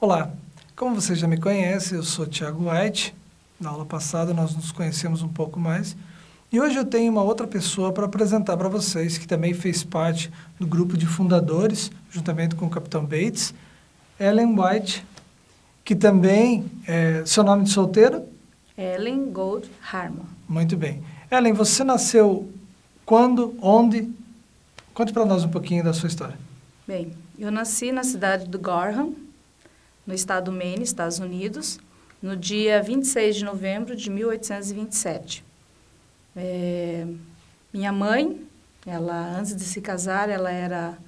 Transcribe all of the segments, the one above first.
Olá, como você já me conhece, eu sou Thiago White. Na aula passada nós nos conhecemos um pouco mais. E hoje eu tenho uma outra pessoa para apresentar para vocês, que também fez parte do grupo de fundadores, juntamente com o Capitão Bates, Ellen White, que também é seu nome de solteira? Ellen Gold Harmon. Muito bem. Ellen, você nasceu quando, onde? Conte para nós um pouquinho da sua história. Bem, eu nasci na cidade do Gorham, no estado do Maine, Estados Unidos, no dia 26 de novembro de 1827. Minha mãe, ela antes de se casar, ela era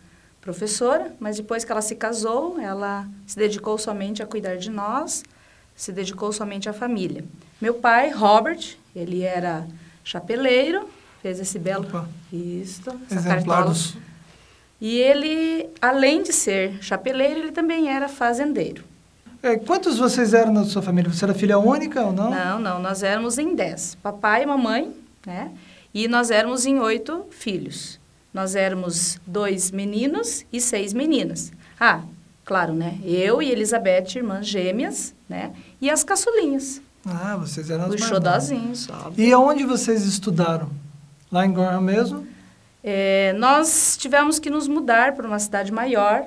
professora, mas depois que ela se casou, ela se dedicou somente a cuidar de nós, se dedicou somente à família. Meu pai, Robert, ele era chapeleiro, fez esse belo... Opa. Isso, essa Exemplar cartola. dos... E ele, além de ser chapeleiro, ele também era fazendeiro. Quantos vocês eram na sua família? Você era filha única ou não? Não, nós éramos em 10. Papai e mamãe, né? E nós éramos em 8 filhos. Nós éramos 2 meninos e 6 meninas. Ah, claro, né? Eu e Elizabeth, irmãs gêmeas, né? E as caçulinhas. Ah, vocês eram as Os mais xodozinhos, óbvio. E aonde vocês estudaram? Lá em Gorham mesmo? Nós tivemos que nos mudar para uma cidade maior,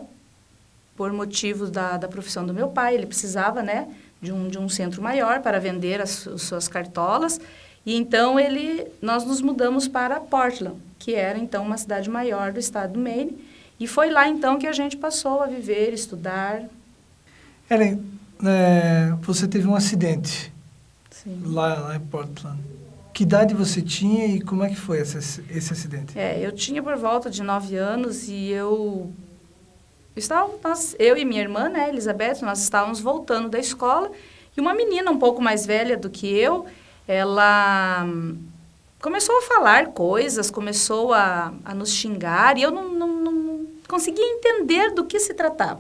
por motivos da profissão do meu pai. Ele precisava, né, de um centro maior para vender as suas cartolas. E então nós nos mudamos para Portland, que era então uma cidade maior do estado do Maine. E foi lá então que a gente passou a viver, estudar. Ellen, você teve um acidente. Sim. Lá em Portland. Que idade você tinha e como é que foi esse acidente? Eu tinha por volta de 9 anos e eu e minha irmã, né, Elizabeth, nós estávamos voltando da escola e uma menina um pouco mais velha do que eu, ela começou a falar coisas, começou a nos xingar e eu não conseguia entender do que se tratava.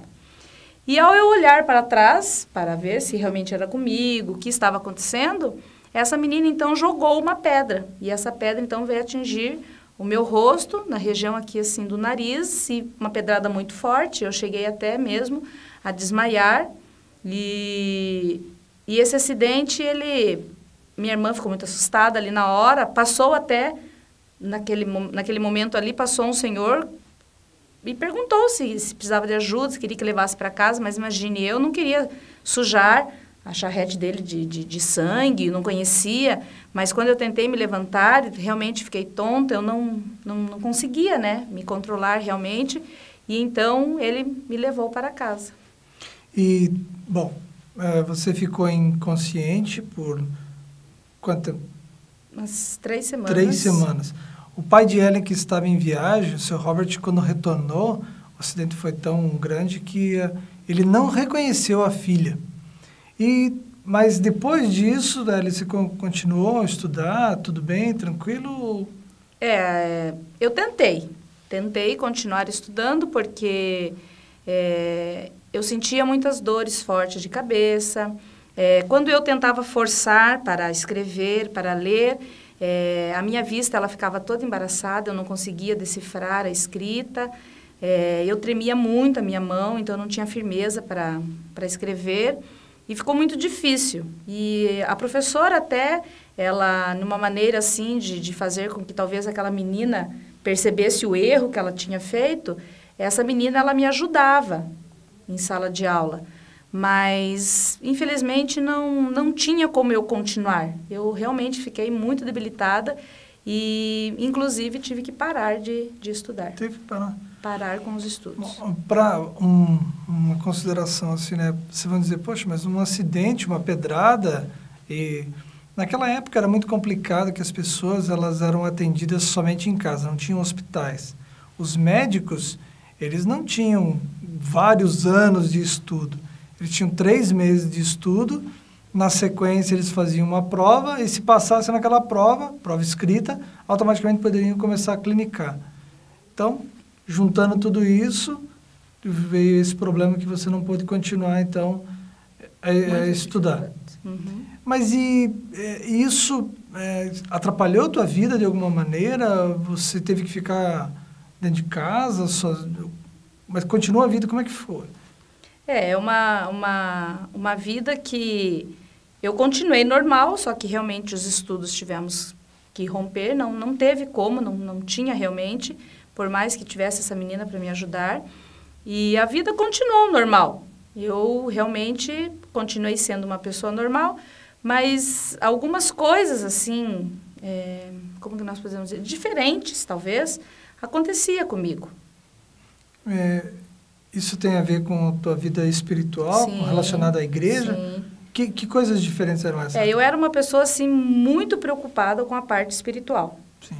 E ao eu olhar para trás, para ver se realmente era comigo, o que estava acontecendo, essa menina então jogou uma pedra. E essa pedra então veio atingir o meu rosto, na região aqui assim do nariz, e uma pedrada muito forte. Eu cheguei até mesmo a desmaiar. E esse acidente, minha irmã ficou muito assustada ali na hora, passou até, naquele momento ali, passou um senhor e perguntou se precisava de ajuda, se queria que levasse para casa, mas imagine, eu não queria sujar a charrete dele de sangue, não conhecia, mas quando eu tentei me levantar, realmente fiquei tonta, eu não conseguia, né, me controlar realmente, e então ele me levou para casa. E, bom, você ficou inconsciente por quanto tempo? Umas 3 semanas. 3 semanas. O pai de Ellen, que estava em viagem, o Sr. Robert, quando retornou, o acidente foi tão grande que ele não reconheceu a filha. Mas depois disso, Ellen, você continuou a estudar, tudo bem, tranquilo? Eu tentei continuar estudando porque eu sentia muitas dores fortes de cabeça. Quando eu tentava forçar para escrever, para ler, a minha vista ela ficava toda embaraçada, eu não conseguia decifrar a escrita. Eu tremia muito a minha mão, então eu não tinha firmeza para escrever. E ficou muito difícil. E a professora até, ela, numa maneira assim de fazer com que talvez aquela menina percebesse o erro que ela tinha feito, essa menina, ela me ajudava em sala de aula. Mas, infelizmente, não tinha como eu continuar. Eu realmente fiquei muito debilitada e, inclusive, tive que parar de estudar. Teve que parar. Parar com os estudos. Para uma consideração assim, né? Vocês vão dizer, poxa, mas um acidente, uma pedrada, e naquela época era muito complicado que as pessoas elas eram atendidas somente em casa, não tinham hospitais. Os médicos, eles não tinham vários anos de estudo. Eles tinham 3 meses de estudo, na sequência eles faziam uma prova, e se passasse naquela prova escrita, automaticamente poderiam começar a clinicar. Então, juntando tudo isso, veio esse problema que você não pôde continuar, então, a estudar. Uhum. Mas isso atrapalhou a tua vida de alguma maneira? Você teve que ficar dentro de casa? Mas continua a vida, como é que foi? É uma vida que eu continuei normal, só que realmente os estudos tivemos que romper, não teve como, não tinha realmente, por mais que tivesse essa menina para me ajudar. E a vida continuou normal. Eu realmente continuei sendo uma pessoa normal, mas algumas coisas assim, como que nós podemos dizer, diferentes talvez, acontecia comigo. Isso tem a ver com a tua vida espiritual, Sim, relacionada à igreja? Sim. Que coisas diferentes eram essas? Eu era uma pessoa assim muito preocupada com a parte espiritual. Sim.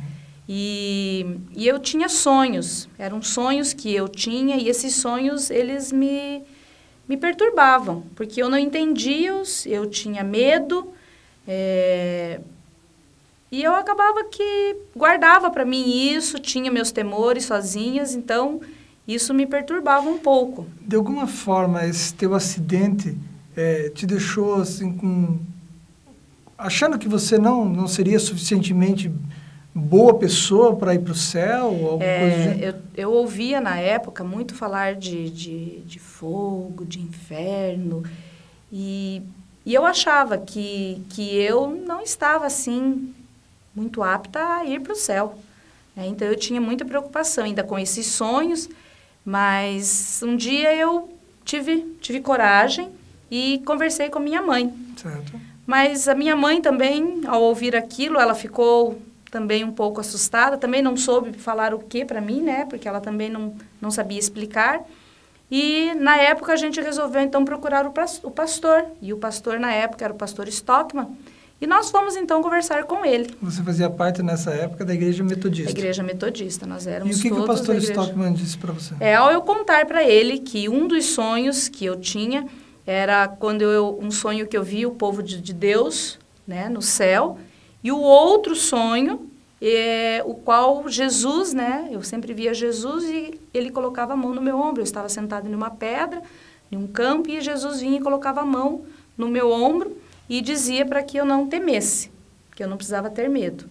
E eu tinha sonhos, eram sonhos que eu tinha e esses sonhos eles me perturbavam, porque eu não entendia-os, eu tinha medo, e eu acabava que guardava para mim isso, tinha meus temores sozinhas, então isso me perturbava um pouco. De alguma forma, esse teu acidente te deixou assim achando que você não seria suficientemente boa pessoa para ir para o céu? Ou alguma coisa do gênero? Eu ouvia na época muito falar de fogo, de inferno, e eu achava que eu não estava assim muito apta a ir para o céu. Então eu tinha muita preocupação ainda com esses sonhos, mas um dia eu tive coragem e conversei com a minha mãe. Certo. Mas a minha mãe também, ao ouvir aquilo, ela ficou também um pouco assustada, também não soube falar o que para mim, né? Porque ela também não sabia explicar. E, na época, a gente resolveu, então, procurar o pastor. E o pastor, na época, era o pastor Stockman. E nós fomos, então, conversar com ele. Você fazia parte, nessa época, da Igreja Metodista. Da Igreja Metodista, nós éramos todos. E o que o pastor Stockman disse para você? Ao eu contar para ele que um dos sonhos que eu tinha era quando um sonho que eu vi o povo de Deus, né, no céu, e o outro sonho, o qual Jesus, né, eu sempre via Jesus e ele colocava a mão no meu ombro. Eu estava sentada em uma pedra, em um campo, e Jesus vinha e colocava a mão no meu ombro e dizia para que eu não temesse, que eu não precisava ter medo.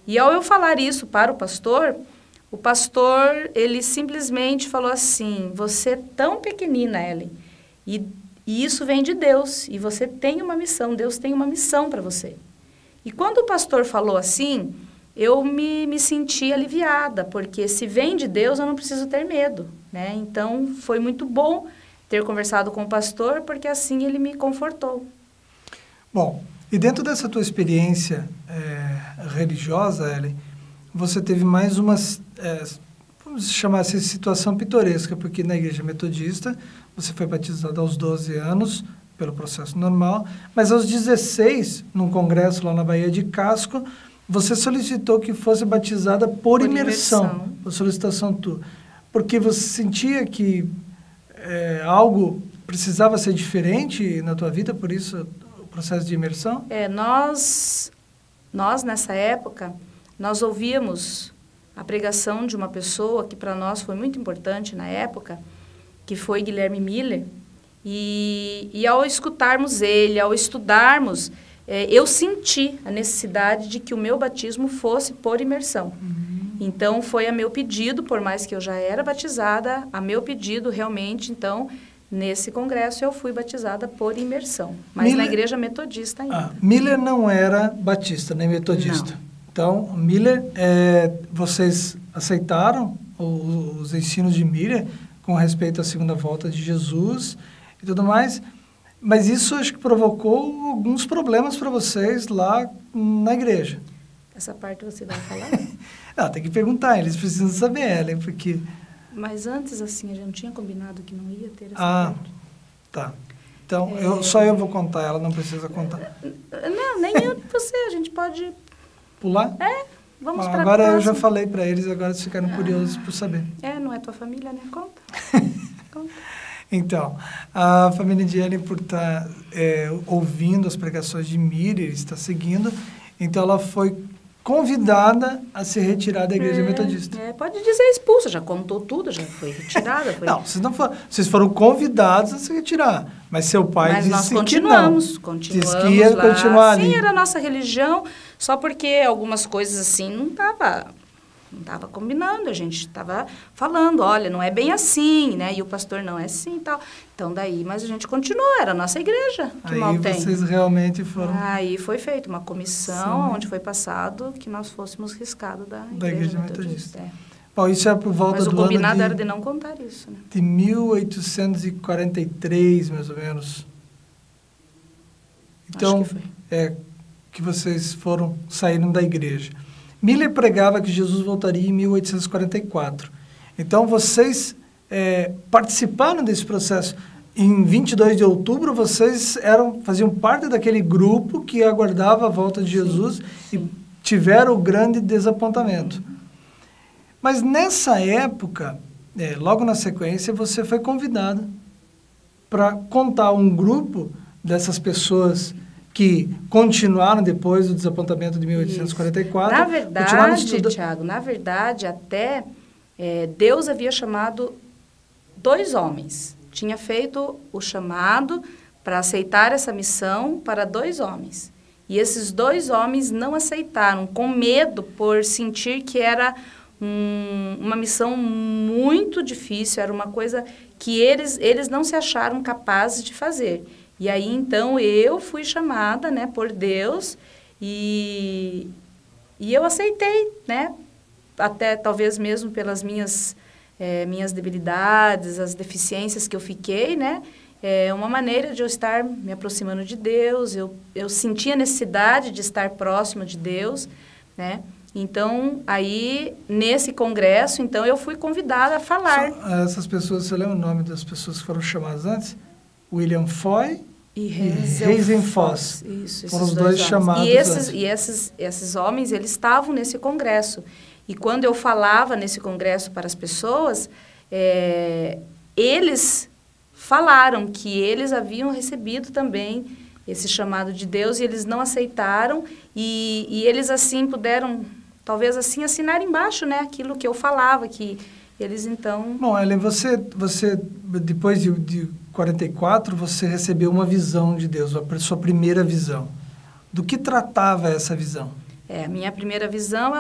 E ao eu falar isso para o pastor, ele simplesmente falou assim: você é tão pequenina, Ellen, e isso vem de Deus, e você tem uma missão, Deus tem uma missão para você. E quando o pastor falou assim, eu me senti aliviada, porque se vem de Deus, eu não preciso ter medo, né? Então, foi muito bom ter conversado com o pastor, porque assim ele me confortou. Bom, e dentro dessa tua experiência religiosa, Ellen, você teve mais uma, vamos chamar assim, situação pitoresca, porque na Igreja Metodista você foi batizado aos 12 anos, pelo processo normal, mas aos 16, num congresso lá na Baía de Casco, você solicitou que fosse batizada por imersão, por solicitação tua, porque você sentia que algo precisava ser diferente na tua vida, por isso o processo de imersão? Nós nessa época, nós ouvíamos a pregação de uma pessoa que para nós foi muito importante na época, que foi Guilherme Miller, e ao escutarmos ele, ao estudarmos, eu senti a necessidade de que o meu batismo fosse por imersão. Então, foi a meu pedido, por mais que eu já era batizada, a meu pedido realmente, então, nesse congresso eu fui batizada por imersão, mas na Igreja Metodista ainda. Miller não era batista, nem metodista. Não. Então, Miller, vocês aceitaram os ensinos de Miller com respeito à segunda volta de Jesus e tudo mais, mas isso acho que provocou alguns problemas para vocês lá na igreja. Essa parte você vai falar? Não, tem que perguntar, eles precisam saber, Ellen, porque... Mas antes, assim, a gente não tinha combinado que não ia ter essa parte. Tá. Então, só eu vou contar, ela não precisa contar. Não, nem eu, você, a gente pode... Pular? Vamos para agora eu já falei para eles, agora eles ficaram curiosos por saber. Não é tua família, né? Conta. Conta. Então, a família de Ellen, por estar ouvindo as pregações de Miller, está seguindo, então ela foi convidada a se retirar da Igreja Metodista. Pode dizer expulsa, já contou tudo, já foi retirada. Não, vocês foram convidados a se retirar, mas seu pai disse que não. Continuamos disse que ia continuar ali. Sim, era a nossa religião, só porque algumas coisas assim não estava não estava combinando, a gente estava falando, olha, não é bem assim, né? E o pastor não é assim e tal. Então, daí, mas a gente continuou, era a nossa igreja, que mal tem. Aí vocês realmente foram... Aí foi feita uma comissão, onde foi passado que nós fôssemos riscados da Igreja Metodista. Bom, isso é por volta mas do ano o combinado era de não contar isso, né? De 1843, mais ou menos. Então, acho que foi. Que vocês saíram da igreja. Miller pregava que Jesus voltaria em 1844. Então, vocês participaram desse processo. Em 22 de outubro, vocês faziam parte daquele grupo que aguardava a volta de Jesus e tiveram o grande desapontamento. Mas nessa época, logo na sequência, você foi convidado para contar um grupo dessas pessoas que continuaram depois do desapontamento de 1844. Na verdade, Tiago, até Deus havia chamado 2 homens. Tinha feito o chamado para aceitar essa missão para 2 homens. E esses 2 homens não aceitaram, com medo por sentir que era uma missão muito difícil, era uma coisa que eles não se acharam capazes de fazer. E aí, então, eu fui chamada, né, por Deus e eu aceitei, né, até talvez mesmo pelas minhas debilidades, as deficiências que eu fiquei, né, uma maneira de eu estar me aproximando de Deus, eu sentia necessidade de estar próximo de Deus, né. Então, aí, nesse congresso, então, eu fui convidada a falar. Essas pessoas, você lembra o nome das pessoas que foram chamadas antes? William Foy e Hazen Foss. Isso, foram os dois chamados antes. E esses homens, eles estavam nesse congresso. E quando eu falava nesse congresso para as pessoas, eles falaram que eles haviam recebido também esse chamado de Deus e eles não aceitaram e eles assim puderam, talvez assim, assinar embaixo, né, aquilo que eu falava, que eles então... Bom, Ellen, você depois de 44, você recebeu uma visão de Deus, a sua primeira visão. Do que tratava essa visão? A minha primeira visão,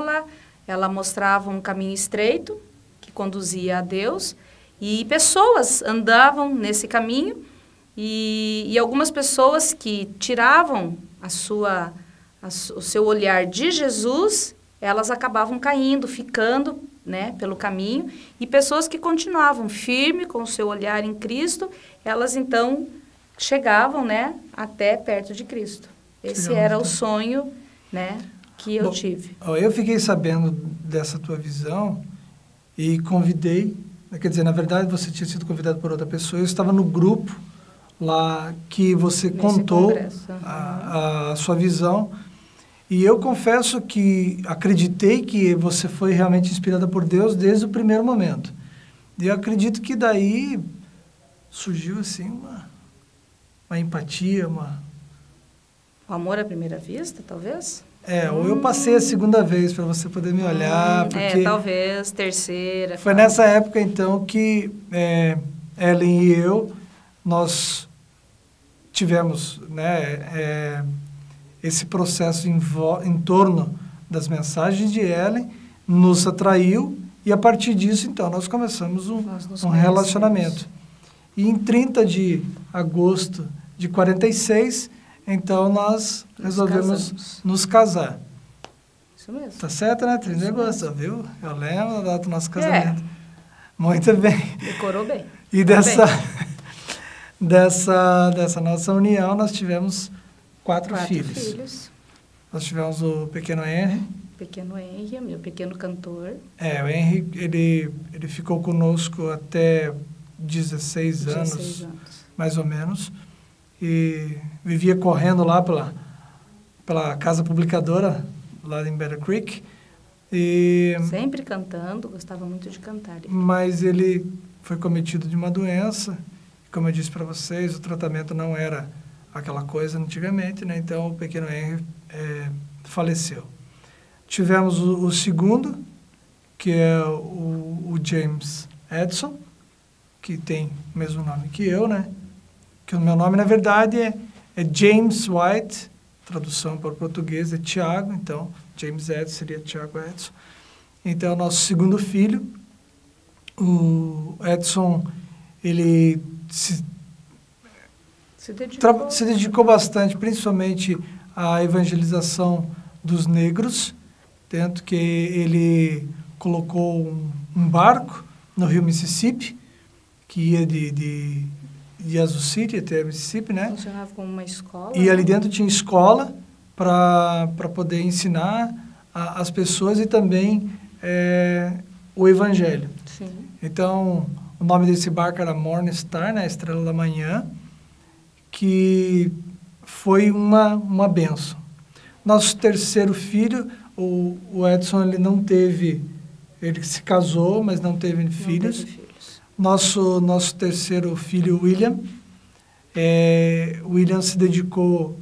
ela mostrava um caminho estreito que conduzia a Deus e pessoas andavam nesse caminho e algumas pessoas que tiravam o seu olhar de Jesus, elas acabavam caindo, ficando, né, pelo caminho, e pessoas que continuavam firme com o seu olhar em Cristo, elas então chegavam, né, até perto de Cristo. Esse era o sonho, né, que eu tive. Eu fiquei sabendo dessa tua visão e convidei, quer dizer, na verdade você tinha sido convidado por outra pessoa, eu estava no grupo lá que você contou a sua visão. E eu confesso que acreditei que você foi realmente inspirada por Deus desde o primeiro momento. E eu acredito que daí surgiu assim uma empatia, O amor à primeira vista, talvez? Ou eu passei a segunda vez para você poder me olhar. Porque talvez, terceira. Foi nessa época, então, que Ellen e eu, nós tivemos, né, esse processo em torno das mensagens de Ellen, nos atraiu e, a partir disso, então, nós começamos um relacionamento. E em 30 de agosto de 46, então, nós resolvemos nos casar. Isso mesmo. Tá certo, né? 30 de agosto, viu? Eu lembro da data do nosso casamento. Muito bem. Decorou bem. E dessa nossa união, nós tivemos quatro filhos. Nós tivemos o pequeno Henry. Meu pequeno cantor. O Henry, ele ficou conosco até 16 anos, mais ou menos. E vivia correndo lá pela casa publicadora, lá em Better Creek. Sempre cantando, gostava muito de cantar. Mas ele foi cometido de uma doença. Como eu disse para vocês, o tratamento não era aquela coisa antigamente, né? Então o pequeno Henry faleceu. Tivemos o segundo, que é o James Edson, que tem o mesmo nome que eu, né? Que o meu nome, na verdade, é James White, tradução para o português é Tiago, então James Edson seria Tiago Edson. Então, nosso segundo filho, o Edson, ele se dedicou bastante, principalmente à evangelização dos negros, tanto que ele colocou um barco no rio Mississippi, que ia de Yazoo City até Mississippi, né? Funcionava como uma escola. E ali dentro tinha escola para poder ensinar as pessoas e também o evangelho. Sim. Então, o nome desse barco era Morning Star, né? Estrela da Manhã, que foi uma benção. Nosso terceiro filho, o Edson, ele se casou, mas não teve filhos. Nosso terceiro filho, William, William se dedicou,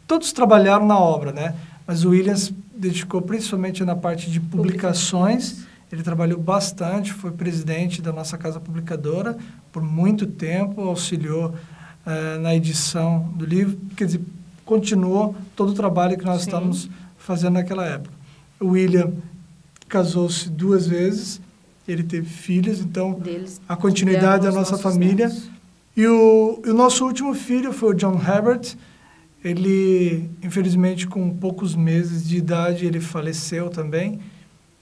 todos trabalharam na obra, né? Mas o William se dedicou principalmente na parte de publicações. Ele trabalhou bastante, foi presidente da nossa casa publicadora por muito tempo, auxiliou na edição do livro, quer dizer, continuou todo o trabalho que nós estávamos fazendo naquela época. O William casou-se 2 vezes, ele teve filhos, então a continuidade da nossa família. E o nosso último filho foi o John Herbert. Ele, infelizmente, com poucos meses de idade, ele faleceu também.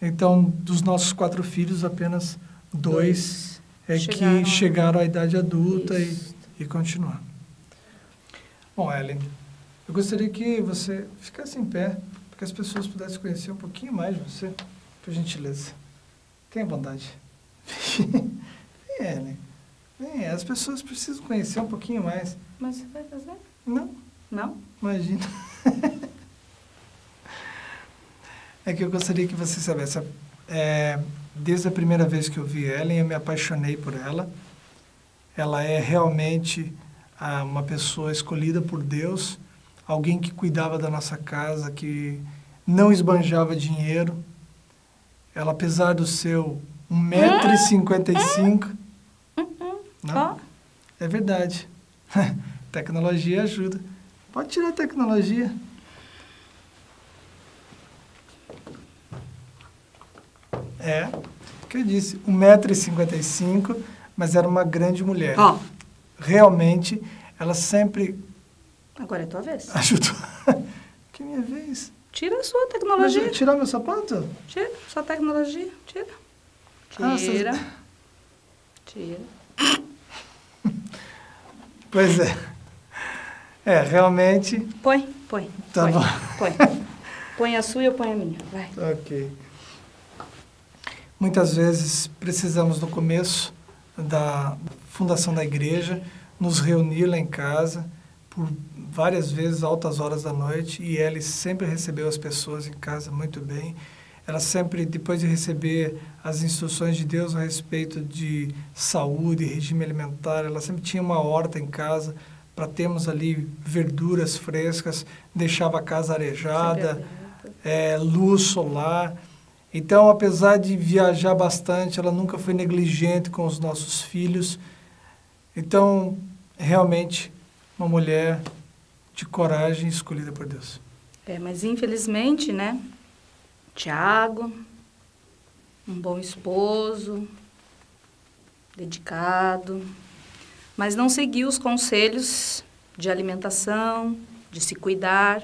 Então, dos nossos 4 filhos, apenas 2 que chegaram à idade adulta e continuaram. Bom, Ellen, eu gostaria que você ficasse em pé, para que as pessoas pudessem conhecer um pouquinho mais de você, por gentileza. Tenha bondade. Vem, Ellen. Vem, as pessoas precisam conhecer um pouquinho mais. Mas você vai fazer? Não. Não? Imagina. É que eu gostaria que você soubesse. Desde a primeira vez que eu vi Ellen, eu me apaixonei por ela. Ela é realmente uma pessoa escolhida por Deus, alguém que cuidava da nossa casa, que não esbanjava dinheiro. Ela, apesar do seu 1,55 m... Não? É verdade. Tecnologia ajuda. Pode tirar a tecnologia. Que eu disse, 1,55 m, mas era uma grande mulher. Realmente, ela sempre... Agora é tua vez. Ajudou. Que minha vez. Tira a sua tecnologia. Mas tirar meu sapato? Tira sua tecnologia. Tira. Tira. Tira. Pois é. Realmente... Põe. Tá bom. Põe. Põe a sua e eu ponho a minha. Vai. Ok. Muitas vezes precisamos, no começo da fundação da igreja, nos reunir lá em casa, por várias vezes, altas horas da noite, e ela sempre recebeu as pessoas em casa muito bem. Ela sempre, depois de receber as instruções de Deus a respeito de saúde, regime alimentar, ela sempre tinha uma horta em casa para termos ali verduras frescas, deixava a casa arejada, luz solar. Então, apesar de viajar bastante, ela nunca foi negligente com os nossos filhos. Então, realmente, uma mulher de coragem escolhida por Deus. Mas infelizmente, né, Tiago, um bom esposo, dedicado, mas não seguiu os conselhos de alimentação, de se cuidar.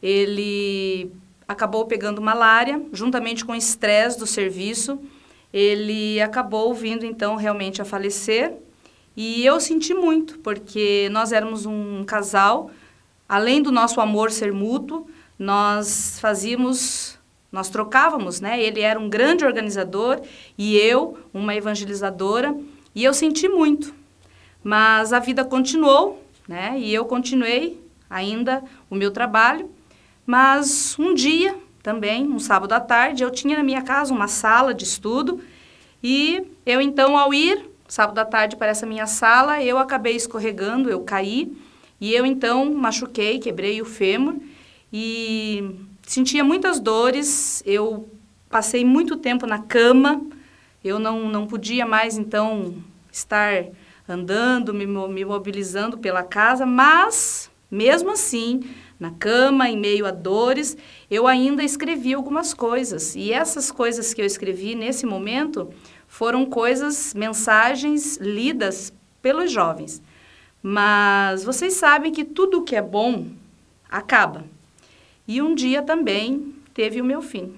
Ele acabou pegando malária, juntamente com o estresse do serviço. Ele acabou vindo, então, realmente a falecer. E eu senti muito, porque nós éramos um casal, além do nosso amor ser mútuo, nós trocávamos, né? Ele era um grande organizador e eu, uma evangelizadora, e eu senti muito. Mas a vida continuou, né? E eu continuei ainda o meu trabalho. Mas um dia, também, um sábado à tarde, eu tinha na minha casa uma sala de estudo e eu, então, ao ir, sábado à tarde, para essa minha sala, eu acabei escorregando, eu caí e eu, então, machuquei, quebrei o fêmur e sentia muitas dores. Eu passei muito tempo na cama, eu não podia mais, então, estar andando, me mobilizando pela casa, mas Mesmo assim, na cama, em meio a dores, eu ainda escrevi algumas coisas. E essas coisas que eu escrevi nesse momento foram coisas, mensagens lidas pelos jovens. Mas vocês sabem que tudo que é bom acaba. E um dia também teve o meu fim.